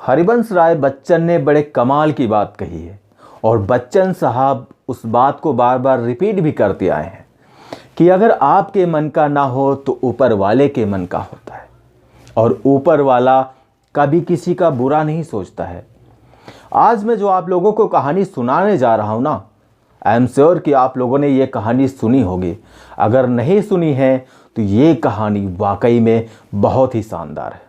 हरिवंश राय बच्चन ने बड़े कमाल की बात कही है और बच्चन साहब उस बात को बार बार रिपीट भी करते आए हैं कि अगर आपके मन का ना हो तो ऊपर वाले के मन का होता है और ऊपर वाला कभी किसी का बुरा नहीं सोचता है। आज मैं जो आप लोगों को कहानी सुनाने जा रहा हूँ ना, आई एम श्योर कि आप लोगों ने ये कहानी सुनी होगी। अगर नहीं सुनी है तो ये कहानी वाकई में बहुत ही शानदार है।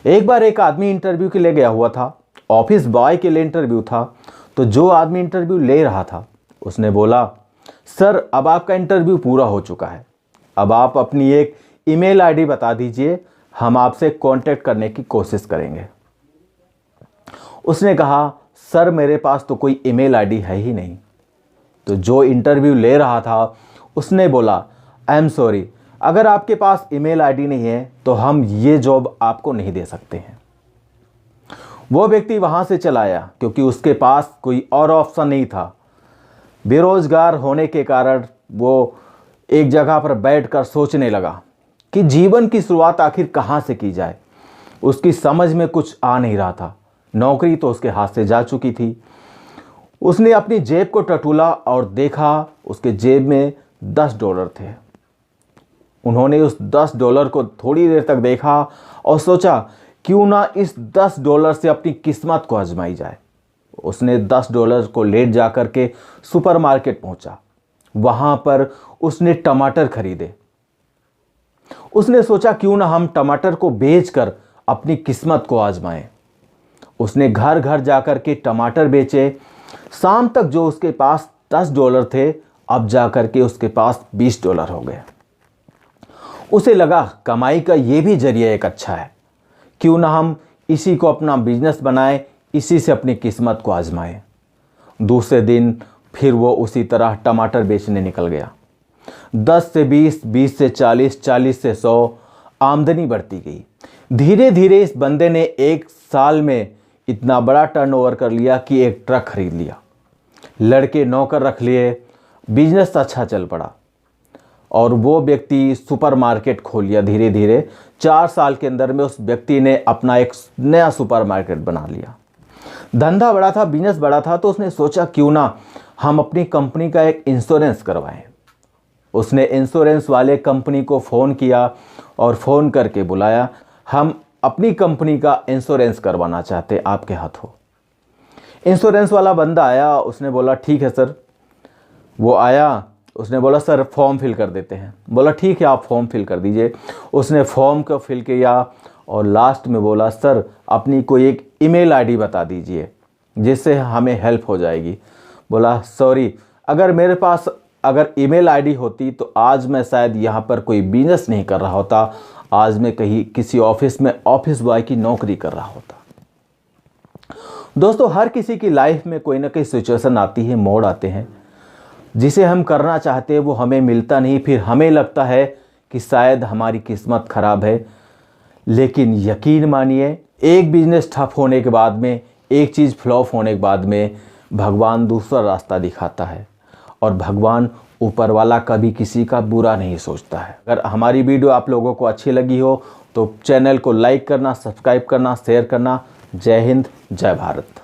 एक बार एक आदमी इंटरव्यू के लिए गया हुआ था, ऑफिस बॉय के लिए इंटरव्यू था। तो जो आदमी इंटरव्यू ले रहा था उसने बोला, सर अब आपका इंटरव्यू पूरा हो चुका है, अब आप अपनी एक ईमेल आईडी बता दीजिए, हम आपसे कांटेक्ट करने की कोशिश करेंगे। उसने कहा, सर मेरे पास तो कोई ईमेल आईडी है ही नहीं। तो जो इंटरव्यू ले रहा था उसने बोला, आई एम सॉरी, अगर आपके पास ईमेल आईडी नहीं है तो हम ये जॉब आपको नहीं दे सकते हैं। वो व्यक्ति वहां से चला आया क्योंकि उसके पास कोई और ऑप्शन नहीं था। बेरोजगार होने के कारण वो एक जगह पर बैठकर सोचने लगा कि जीवन की शुरुआत आखिर कहां से की जाए। उसकी समझ में कुछ आ नहीं रहा था। नौकरी तो उसके हाथ से जा चुकी थी। उसने अपनी जेब को टटोला और देखा उसके जेब में $10 थे। उन्होंने उस $10 को थोड़ी देर तक देखा और सोचा क्यों ना इस $10 से अपनी किस्मत को आजमाई जाए। उसने $10 को ले जाकर के सुपरमार्केट पहुंचा। वहां पर उसने टमाटर खरीदे। उसने सोचा क्यों ना हम टमाटर को बेचकर अपनी किस्मत को आजमाएं। उसने घर घर जाकर के टमाटर बेचे। शाम तक जो उसके पास $10 थे अब जाकर के उसके पास $20 हो गए। उसे लगा कमाई का ये भी जरिया एक अच्छा है, क्यों ना हम इसी को अपना बिजनेस बनाएं, इसी से अपनी किस्मत को आजमाएं। दूसरे दिन फिर वो उसी तरह टमाटर बेचने निकल गया। 10 से 20, 20 से 40, 40 से 100 आमदनी बढ़ती गई। धीरे धीरे इस बंदे ने एक साल में इतना बड़ा टर्नओवर कर लिया कि एक ट्रक खरीद लिया, लड़के नौकर रख लिए, बिजनेस अच्छा चल पड़ा और वो व्यक्ति सुपरमार्केट खोल लिया। धीरे धीरे 4 साल के अंदर में उस व्यक्ति ने अपना एक नया सुपरमार्केट बना लिया। धंधा बड़ा था, बिजनेस बड़ा था, तो उसने सोचा क्यों ना हम अपनी कंपनी का एक इंश्योरेंस करवाएं। उसने इंश्योरेंस वाले कंपनी को फ़ोन किया और फ़ोन करके बुलाया, हम अपनी कंपनी का इंश्योरेंस करवाना चाहते हैं आपके हाथों। इंश्योरेंस वाला बंदा आया, उसने बोला ठीक है सर। वो आया, उसने बोला सर फॉर्म फिल कर देते हैं। बोला ठीक है आप फॉर्म फिल कर दीजिए। उसने फॉर्म को फिल किया और लास्ट में बोला सर अपनी कोई एक ईमेल आईडी बता दीजिए जिससे हमें हेल्प हो जाएगी। बोला सॉरी, अगर मेरे पास अगर ईमेल आईडी होती तो आज मैं शायद यहाँ पर कोई बिजनेस नहीं कर रहा होता, आज मैं कहीं किसी ऑफिस में ऑफिस बॉय की नौकरी कर रहा होता। दोस्तों हर किसी की लाइफ में कोई ना कोई सिचुएशन आती है, मोड़ आते हैं, जिसे हम करना चाहते हैं वो हमें मिलता नहीं। फिर हमें लगता है कि शायद हमारी किस्मत खराब है। लेकिन यकीन मानिए एक बिजनेस ठप होने के बाद में, एक चीज़ फ्लॉप होने के बाद में भगवान दूसरा रास्ता दिखाता है और भगवान ऊपर वाला कभी किसी का बुरा नहीं सोचता है। अगर हमारी वीडियो आप लोगों को अच्छी लगी हो तो चैनल को लाइक करना, सब्सक्राइब करना, शेयर करना। जय हिंद, जय भारत।